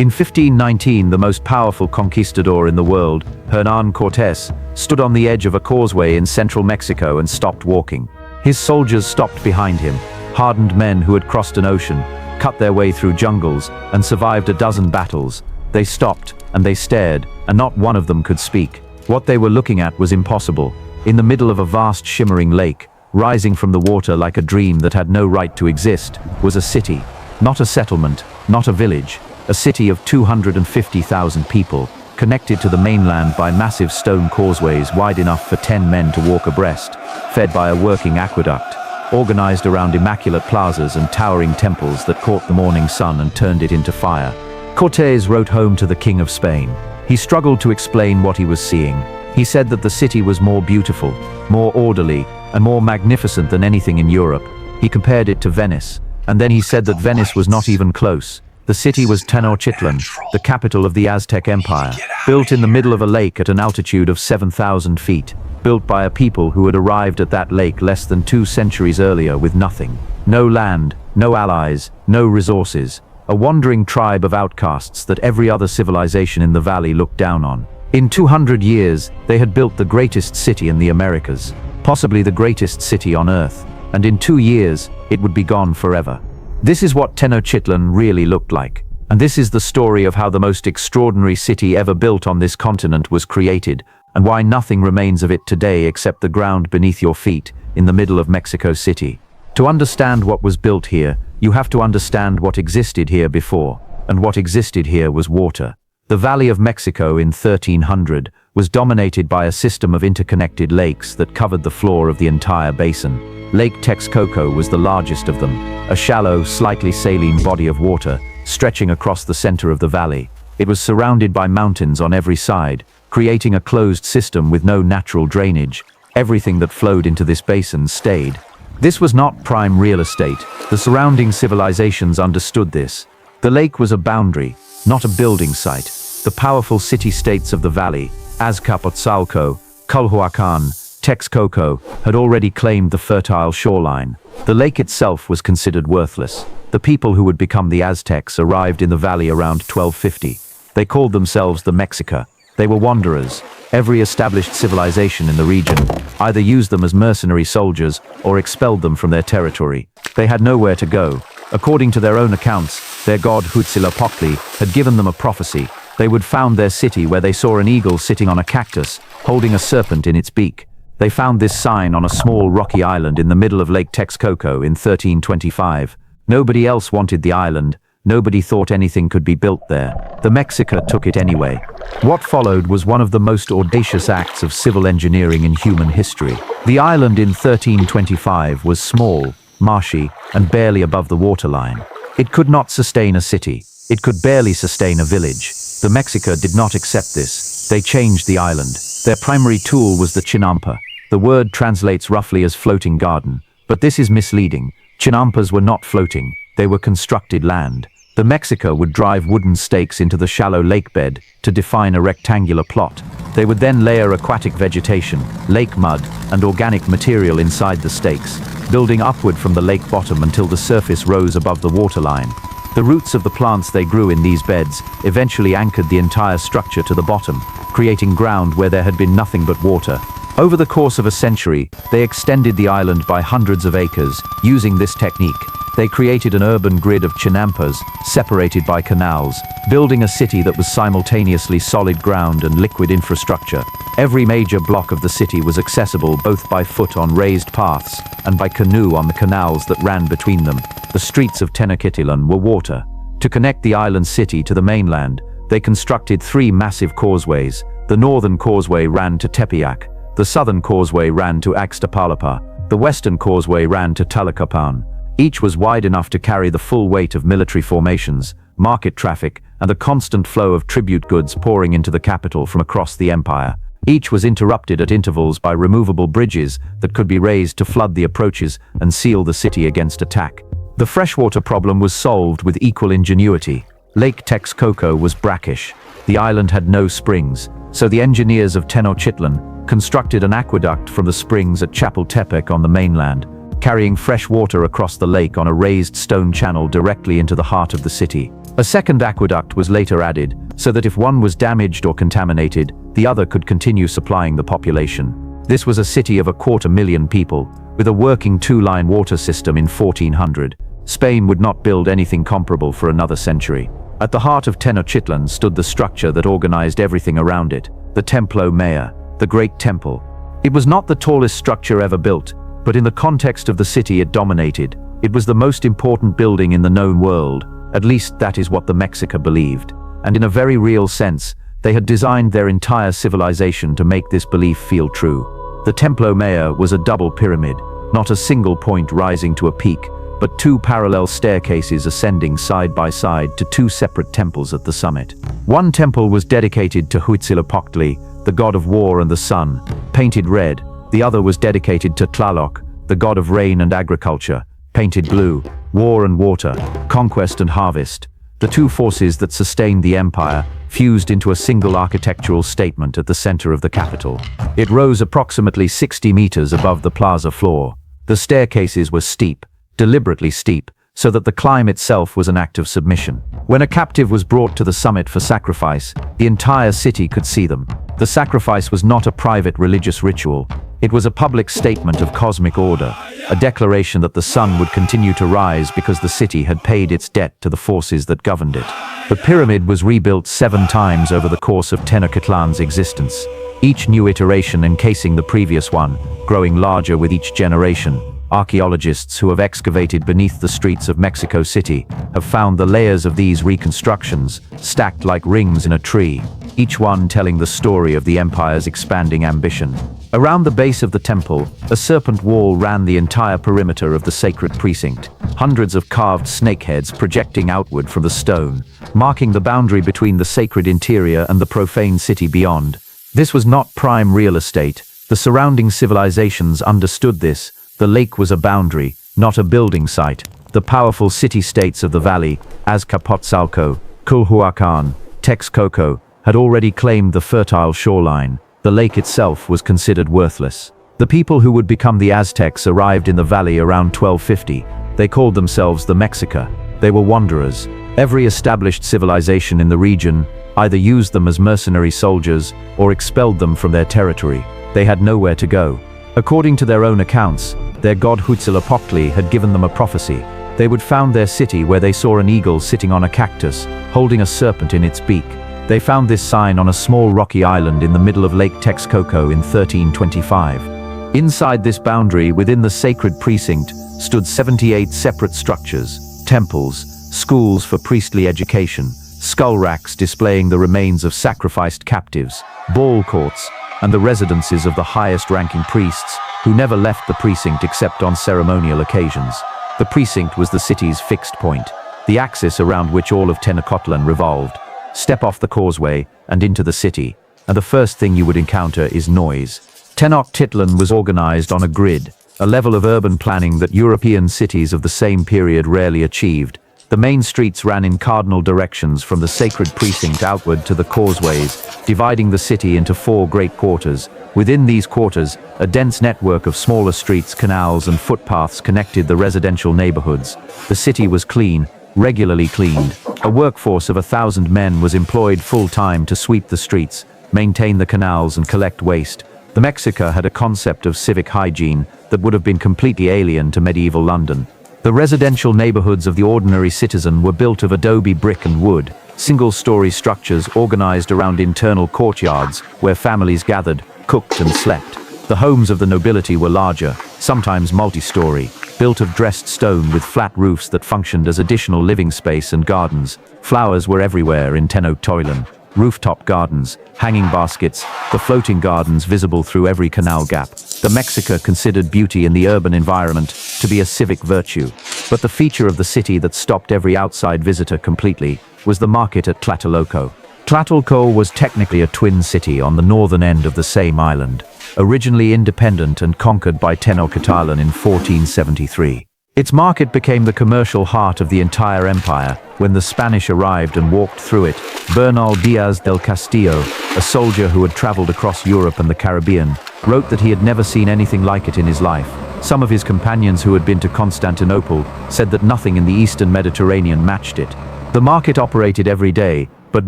In 1519, the most powerful conquistador in the world, Hernán Cortés, stood on the edge of a causeway in central Mexico and stopped walking. His soldiers stopped behind him, hardened men who had crossed an ocean, cut their way through jungles, and survived a dozen battles. They stopped, and they stared, and not one of them could speak. What they were looking at was impossible. In the middle of a vast shimmering lake, rising from the water like a dream that had no right to exist, was a city. Not a settlement, not a village. A city of 250,000 people, connected to the mainland by massive stone causeways wide enough for 10 men to walk abreast, fed by a working aqueduct, organized around immaculate plazas and towering temples that caught the morning sun and turned it into fire. Cortés wrote home to the King of Spain. He struggled to explain what he was seeing. He said that the city was more beautiful, more orderly, and more magnificent than anything in Europe. He compared it to Venice, and then he said that Venice was not even close. The city was Tenochtitlan, the capital of the Aztec Empire, built in the middle of a lake at an altitude of 7,000 feet, built by a people who had arrived at that lake less than 2 centuries earlier with nothing. No land, no allies, no resources. A wandering tribe of outcasts that every other civilization in the valley looked down on. In 200 years, they had built the greatest city in the Americas, possibly the greatest city on Earth, and in 2 years, it would be gone forever. This is what Tenochtitlan really looked like, and this is the story of how the most extraordinary city ever built on this continent was created, and why nothing remains of it today except the ground beneath your feet in the middle of Mexico City. To understand what was built here, you have to understand what existed here before, and what existed here was water. The Valley of Mexico in 1300 was dominated by a system of interconnected lakes that covered the floor of the entire basin. Lake Texcoco was the largest of them, a shallow, slightly saline body of water stretching across the center of the valley. It was surrounded by mountains on every side, creating a closed system with no natural drainage. Everything that flowed into this basin stayed. This was not prime real estate. The surrounding civilizations understood this. The lake was a boundary, not a building site. The powerful city-states of the valley, Azcapotzalco, Culhuacan, Texcoco, had already claimed the fertile shoreline. The lake itself was considered worthless. The people who would become the Aztecs arrived in the valley around 1250. They called themselves the Mexica. They were wanderers. Every established civilization in the region either used them as mercenary soldiers or expelled them from their territory. They had nowhere to go. According to their own accounts, their god Huitzilopochtli had given them a prophecy. They would found their city where they saw an eagle sitting on a cactus, holding a serpent in its beak. They found this sign on a small rocky island in the middle of Lake Texcoco in 1325. Nobody else wanted the island. Nobody thought anything could be built there. The Mexica took it anyway. What followed was one of the most audacious acts of civil engineering in human history. The island in 1325 was small, marshy, and barely above the waterline. It could not sustain a city. It could barely sustain a village. The Mexica did not accept this. They changed the island. Their primary tool was the chinampa. The word translates roughly as floating garden, but this is misleading. Chinampas were not floating. They were constructed land. The Mexica would drive wooden stakes into the shallow lake bed to define a rectangular plot. They would then layer aquatic vegetation, lake mud, and organic material inside the stakes, building upward from the lake bottom until the surface rose above the waterline. The roots of the plants they grew in these beds eventually anchored the entire structure to the bottom, creating ground where there had been nothing but water. Over the course of a century, they extended the island by hundreds of acres. Using this technique, they created an urban grid of chinampas, separated by canals, building a city that was simultaneously solid ground and liquid infrastructure. Every major block of the city was accessible both by foot on raised paths and by canoe on the canals that ran between them. The streets of Tenochtitlan were water. To connect the island city to the mainland, they constructed 3 massive causeways. The northern causeway ran to Tepeyac. The southern causeway ran to Axtapalapa. The western causeway ran to Tlacopan. Each was wide enough to carry the full weight of military formations, market traffic, and the constant flow of tribute goods pouring into the capital from across the empire. Each was interrupted at intervals by removable bridges that could be raised to flood the approaches and seal the city against attack. The freshwater problem was solved with equal ingenuity. Lake Texcoco was brackish. The island had no springs, so the engineers of Tenochtitlan constructed an aqueduct from the springs at Chapultepec on the mainland. carrying fresh water across the lake on a raised stone channel directly into the heart of the city. A second aqueduct was later added, so that if one was damaged or contaminated, the other could continue supplying the population. This was a city of 250,000 people, with a working two-line water system in 1400. Spain would not build anything comparable for another century. At the heart of Tenochtitlan stood the structure that organized everything around it, the Templo Mayor, the Great Temple. It was not the tallest structure ever built, but in the context of the city it dominated. It was the most important building in the known world, at least that is what the Mexica believed. And in a very real sense, they had designed their entire civilization to make this belief feel true. The Templo Mayor was a double pyramid, not a single point rising to a peak, but two parallel staircases ascending side by side to two separate temples at the summit. One temple was dedicated to Huitzilopochtli, the god of war and the sun, painted red. The other was dedicated to Tlaloc, the god of rain and agriculture, painted blue, war and water, conquest and harvest. The two forces that sustained the empire fused into a single architectural statement at the center of the capital. It rose approximately 60 meters above the plaza floor. The staircases were steep, deliberately steep, so that the climb itself was an act of submission. When a captive was brought to the summit for sacrifice, the entire city could see them. The sacrifice was not a private religious ritual. It was a public statement of cosmic order, a declaration that the sun would continue to rise because the city had paid its debt to the forces that governed it. The pyramid was rebuilt 7 times over the course of Tenochtitlan's existence, each new iteration encasing the previous one, growing larger with each generation. Archaeologists who have excavated beneath the streets of Mexico City have found the layers of these reconstructions stacked like rings in a tree, each one telling the story of the empire's expanding ambition. Around the base of the temple, a serpent wall ran the entire perimeter of the sacred precinct, hundreds of carved snakeheads projecting outward from the stone, marking the boundary between the sacred interior and the profane city beyond. This was not prime real estate. The surrounding civilizations understood this. The lake was a boundary, not a building site. The powerful city-states of the valley, Azcapotzalco, Culhuacan, Texcoco, had already claimed the fertile shoreline. The lake itself was considered worthless. The people who would become the Aztecs arrived in the valley around 1250. They called themselves the Mexica. They were wanderers. Every established civilization in the region either used them as mercenary soldiers or expelled them from their territory. They had nowhere to go. According to their own accounts, their god Huitzilopochtli had given them a prophecy. They would found their city where they saw an eagle sitting on a cactus, holding a serpent in its beak. They found this sign on a small rocky island in the middle of Lake Texcoco in 1325. Inside this boundary, within the sacred precinct, stood 78 separate structures, temples, schools for priestly education, skull racks displaying the remains of sacrificed captives, ball courts, and the residences of the highest-ranking priests, who never left the precinct except on ceremonial occasions. The precinct was the city's fixed point, the axis around which all of Tenochtitlan revolved. Step off the causeway and into the city, and the first thing you would encounter is noise. Tenochtitlan was organized on a grid, a level of urban planning that European cities of the same period rarely achieved. The main streets ran in cardinal directions from the sacred precinct outward to the causeways, dividing the city into 4 great quarters. Within these quarters, a dense network of smaller streets, canals, and footpaths connected the residential neighborhoods. The city was clean, regularly cleaned. A workforce of 1,000 men was employed full-time to sweep the streets, maintain the canals, and collect waste. The Mexica had a concept of civic hygiene that would have been completely alien to medieval London. The residential neighborhoods of the ordinary citizen were built of adobe brick and wood, single-story structures organized around internal courtyards where families gathered, cooked, and slept. The homes of the nobility were larger, sometimes multi-story, built of dressed stone with flat roofs that functioned as additional living space and gardens. Flowers were everywhere in Tenochtitlan. Rooftop gardens, hanging baskets, the floating gardens visible through every canal gap. The Mexica considered beauty in the urban environment to be a civic virtue. But the feature of the city that stopped every outside visitor completely was the market at Tlatelolco. Tlatelolco was technically a twin city on the northern end of the same island, originally independent and conquered by Tenochtitlan in 1473. Its market became the commercial heart of the entire empire when the Spanish arrived and walked through it. Bernal Diaz del Castillo, a soldier who had traveled across Europe and the Caribbean, wrote that he had never seen anything like it in his life. Some of his companions who had been to Constantinople said that nothing in the Eastern Mediterranean matched it. The market operated every day, but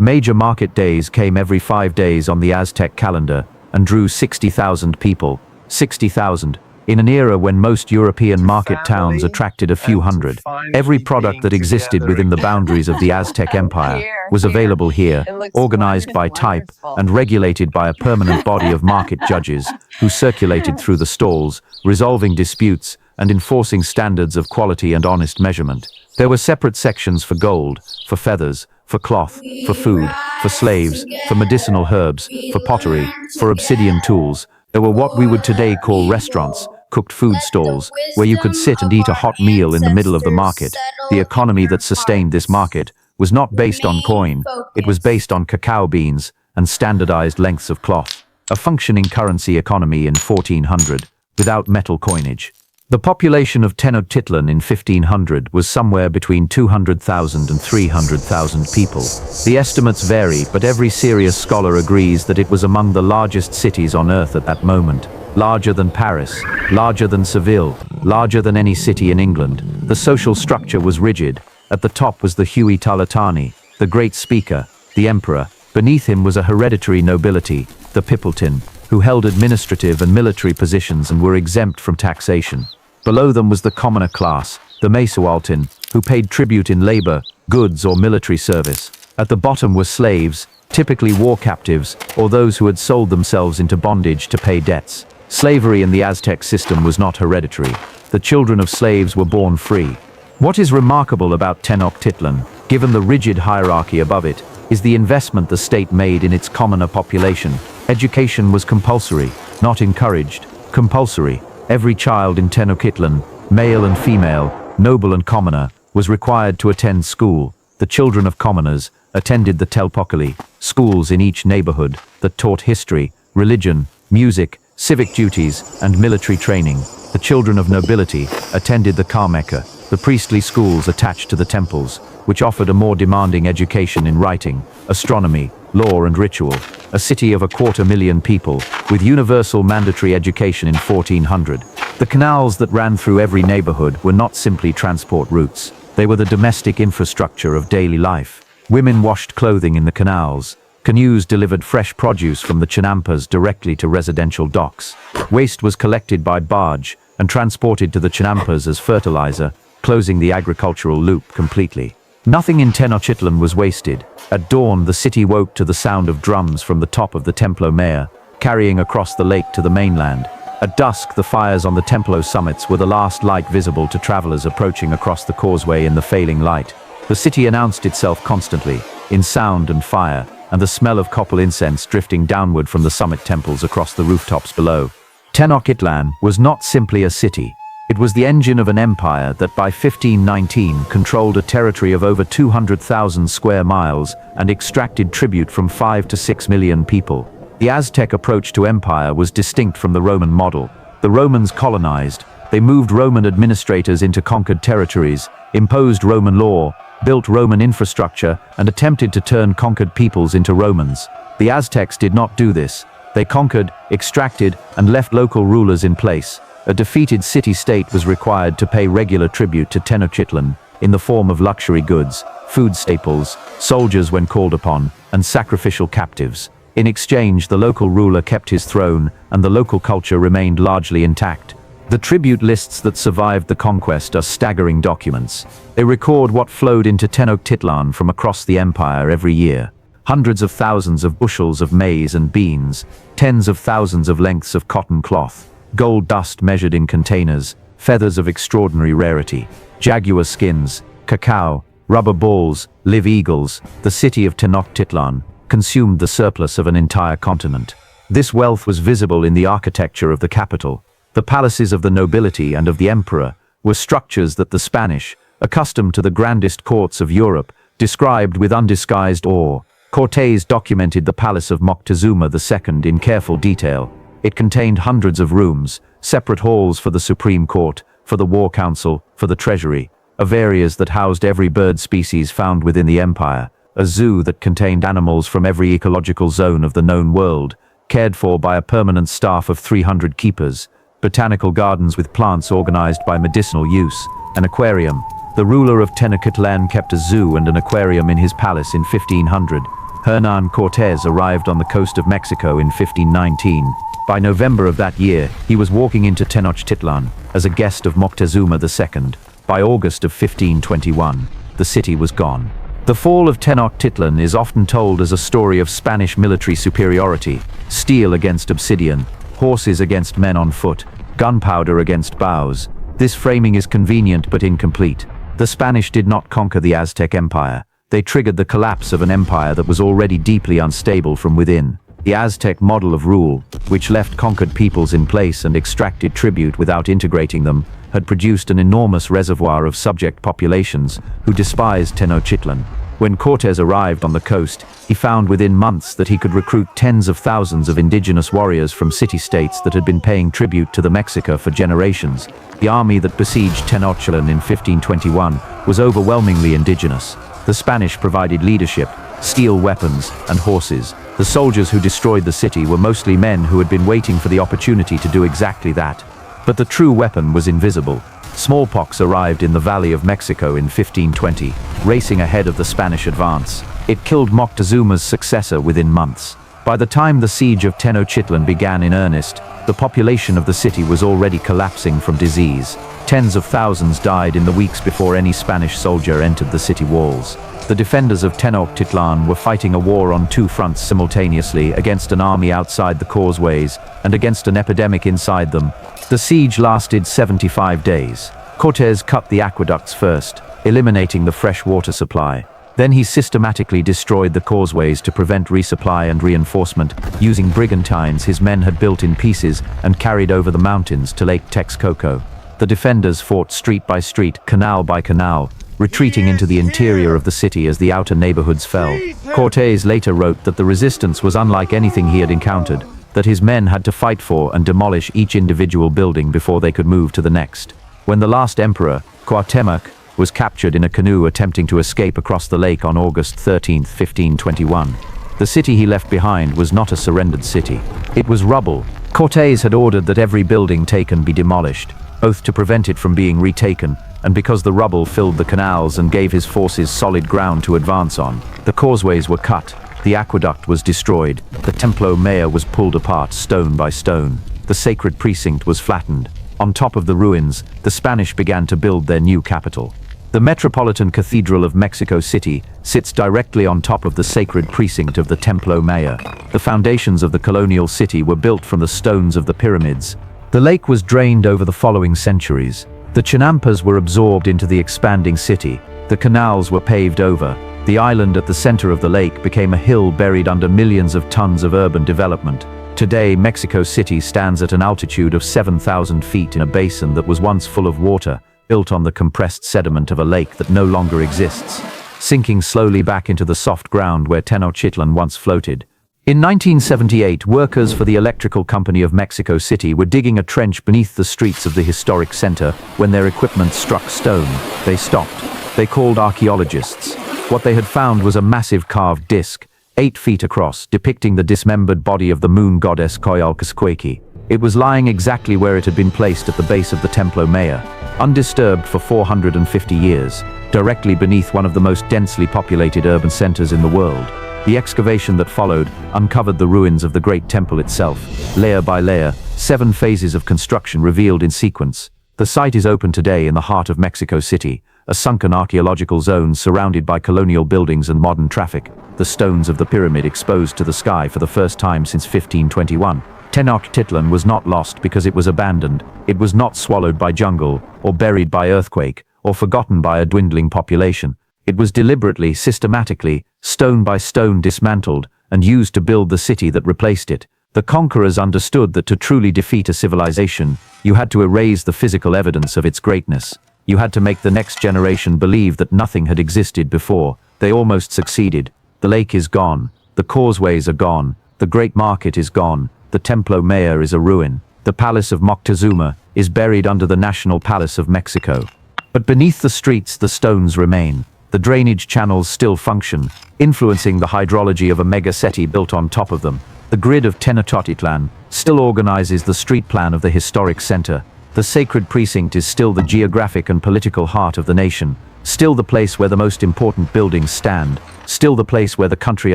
major market days came every 5 days on the Aztec calendar and drew 60,000 people. 60,000. In an era when most European market towns attracted a few hundred, every product that existed within the boundaries of the Aztec Empire was available here, organized by type and regulated by a permanent body of market judges who circulated through the stalls, resolving disputes and enforcing standards of quality and honest measurement. There were separate sections for gold, for feathers, for cloth, for food, for slaves, for medicinal herbs, for pottery, for obsidian tools. There were what we would today call restaurants, cooked food stalls, where you could sit and eat a hot meal in the middle of the market. The economy that sustained this market was not based on coin, it was based on cacao beans and standardized lengths of cloth. A functioning currency economy in 1400, without metal coinage. The population of Tenochtitlan in 1500 was somewhere between 200,000 and 300,000 people. The estimates vary, but every serious scholar agrees that it was among the largest cities on earth at that moment. Larger than Paris, larger than Seville, larger than any city in England. The social structure was rigid. At the top was the Huey Talatani, the great speaker, the emperor. Beneath him was a hereditary nobility, the Pipiltin, who held administrative and military positions and were exempt from taxation. Below them was the commoner class, the Mesualtin, who paid tribute in labor, goods or military service. At the bottom were slaves, typically war captives, or those who had sold themselves into bondage to pay debts. Slavery in the Aztec system was not hereditary. The children of slaves were born free. What is remarkable about Tenochtitlan, given the rigid hierarchy above it, is the investment the state made in its commoner population. Education was compulsory, not encouraged. Compulsory. Every child in Tenochtitlan, male and female, noble and commoner, was required to attend school. The children of commoners attended the telpokoli, schools in each neighborhood that taught history, religion, music, civic duties, and military training. The children of nobility attended the Karmeka, the priestly schools attached to the temples, which offered a more demanding education in writing, astronomy, law and ritual. A city of 250,000 people, with universal mandatory education in 1400. The canals that ran through every neighborhood were not simply transport routes. They were the domestic infrastructure of daily life. Women washed clothing in the canals. Canoes delivered fresh produce from the chinampas directly to residential docks. Waste was collected by barge and transported to the chinampas as fertilizer, closing the agricultural loop completely. Nothing in Tenochtitlan was wasted. At dawn, the city woke to the sound of drums from the top of the Templo Mayor, carrying across the lake to the mainland. At dusk, the fires on the Templo summits were the last light visible to travelers approaching across the causeway in the failing light. The city announced itself constantly, in sound and fire, and the smell of copal incense drifting downward from the summit temples across the rooftops below. Tenochtitlan was not simply a city. It was the engine of an empire that by 1519 controlled a territory of over 200,000 square miles and extracted tribute from 5 to 6 million people. The Aztec approach to empire was distinct from the Roman model. The Romans colonized. They moved Roman administrators into conquered territories, imposed Roman law, built Roman infrastructure, and attempted to turn conquered peoples into Romans. The Aztecs did not do this. They conquered, extracted, and left local rulers in place. A defeated city-state was required to pay regular tribute to Tenochtitlan in the form of luxury goods, food staples, soldiers when called upon, and sacrificial captives. In exchange, the local ruler kept his throne, and the local culture remained largely intact. The tribute lists that survived the conquest are staggering documents. They record what flowed into Tenochtitlan from across the empire every year. Hundreds of thousands of bushels of maize and beans, tens of thousands of lengths of cotton cloth, gold dust measured in containers, feathers of extraordinary rarity, jaguar skins, cacao, rubber balls, live eagles. The city of Tenochtitlan consumed the surplus of an entire continent. This wealth was visible in the architecture of the capital. The palaces of the nobility and of the emperor were structures that the Spanish, accustomed to the grandest courts of Europe, described with undisguised awe. Cortés documented the palace of Moctezuma II in careful detail. It contained hundreds of rooms, separate halls for the Supreme Court, for the War Council, for the Treasury, aviaries that housed every bird species found within the empire, a zoo that contained animals from every ecological zone of the known world, cared for by a permanent staff of 300 keepers, botanical gardens with plants organized by medicinal use, an aquarium. The ruler of Tenochtitlan kept a zoo and an aquarium in his palace in 1500. Hernán Cortés arrived on the coast of Mexico in 1519. By November of that year, he was walking into Tenochtitlan as a guest of Moctezuma II. By August of 1521, the city was gone. The fall of Tenochtitlan is often told as a story of Spanish military superiority: steel against obsidian, horses against men on foot, gunpowder against bows. This framing is convenient but incomplete. The Spanish did not conquer the Aztec Empire. They triggered the collapse of an empire that was already deeply unstable from within. The Aztec model of rule, which left conquered peoples in place and extracted tribute without integrating them, had produced an enormous reservoir of subject populations who despised Tenochtitlan. When Cortés arrived on the coast, he found within months that he could recruit tens of thousands of indigenous warriors from city-states that had been paying tribute to the Mexica for generations. The army that besieged Tenochtitlan in 1521 was overwhelmingly indigenous. The Spanish provided leadership, steel weapons, and horses. The soldiers who destroyed the city were mostly men who had been waiting for the opportunity to do exactly that. But the true weapon was invisible. Smallpox arrived in the Valley of Mexico in 1520, racing ahead of the Spanish advance. It killed Moctezuma's successor within months. By the time the siege of Tenochtitlan began in earnest, the population of the city was already collapsing from disease. Tens of thousands died in the weeks before any Spanish soldier entered the city walls. The defenders of Tenochtitlan were fighting a war on two fronts simultaneously, against an army outside the causeways and against an epidemic inside them. The siege lasted 75 days. Cortés cut the aqueducts first, eliminating the fresh water supply. Then he systematically destroyed the causeways to prevent resupply and reinforcement, using brigantines his men had built in pieces and carried over the mountains to Lake Texcoco. The defenders fought street by street, canal by canal, retreating into the interior of the city as the outer neighborhoods fell. Cortés later wrote that the resistance was unlike anything he had encountered, that his men had to fight for and demolish each individual building before they could move to the next. When the last emperor, Cuauhtémoc, was captured in a canoe attempting to escape across the lake on August 13, 1521, the city he left behind was not a surrendered city. It was rubble. Cortés had ordered that every building taken be demolished, both to prevent it from being retaken and because the rubble filled the canals and gave his forces solid ground to advance on. The causeways were cut, the aqueduct was destroyed, the Templo Mayor was pulled apart stone by stone, the sacred precinct was flattened. On top of the ruins, the Spanish began to build their new capital. The Metropolitan Cathedral of Mexico City sits directly on top of the sacred precinct of the Templo Mayor. The foundations of the colonial city were built from the stones of the pyramids. The lake was drained over the following centuries. The chinampas were absorbed into the expanding city. The canals were paved over. The island at the center of the lake became a hill buried under millions of tons of urban development. Today, Mexico City stands at an altitude of 7,000 feet in a basin that was once full of water, built on the compressed sediment of a lake that no longer exists, sinking slowly back into the soft ground where Tenochtitlan once floated. In 1978, workers for the Electrical Company of Mexico City were digging a trench beneath the streets of the historic center when their equipment struck stone. They stopped. They called archaeologists. What they had found was a massive carved disc, 8 feet across, depicting the dismembered body of the moon goddess Coyolxauhqui. It was lying exactly where it had been placed at the base of the Templo Mayor, undisturbed for 450 years, directly beneath one of the most densely populated urban centers in the world. The excavation that followed uncovered the ruins of the great temple itself, layer by layer, 7 phases of construction revealed in sequence. The site is open today in the heart of Mexico City, a sunken archaeological zone surrounded by colonial buildings and modern traffic, the stones of the pyramid exposed to the sky for the first time since 1521. Tenochtitlan was not lost because it was abandoned. It was not swallowed by jungle, or buried by earthquake, or forgotten by a dwindling population. It was deliberately, systematically, stone by stone dismantled and used to build the city that replaced it. The conquerors understood that to truly defeat a civilization, you had to erase the physical evidence of its greatness. You had to make the next generation believe that nothing had existed before. They almost succeeded. The lake is gone. The causeways are gone. The great market is gone. The Templo Mayor is a ruin. The palace of Moctezuma is buried under the National Palace of Mexico. But beneath the streets, the stones remain. The drainage channels still function, influencing the hydrology of a megacity built on top of them. The grid of Tenochtitlan still organizes the street plan of the historic center. The sacred precinct is still the geographic and political heart of the nation, still the place where the most important buildings stand, still the place where the country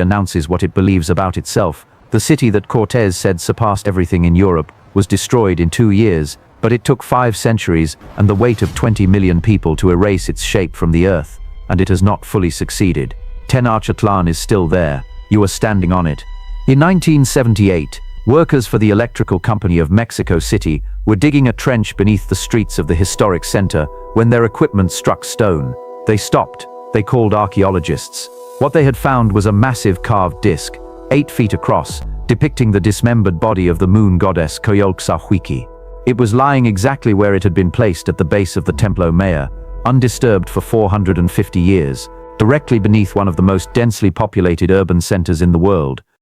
announces what it believes about itself. The city that Cortés said surpassed everything in Europe was destroyed in 2 years, but it took 5 centuries and the weight of 20 million people to erase its shape from the earth, and it has not fully succeeded. Tenochtitlan is still there. You are standing on it. In 1978, workers for the Electrical Company of Mexico City were digging a trench beneath the streets of the historic center when their equipment struck stone. They stopped. They called archaeologists. What they had found was a massive carved disc, 8 feet across, depicting the dismembered body of the moon goddess Coyolxauhqui. It was lying exactly where it had been placed at the base of the Templo Mayor, undisturbed for 450 years, directly beneath one of the most densely populated urban centers in the world.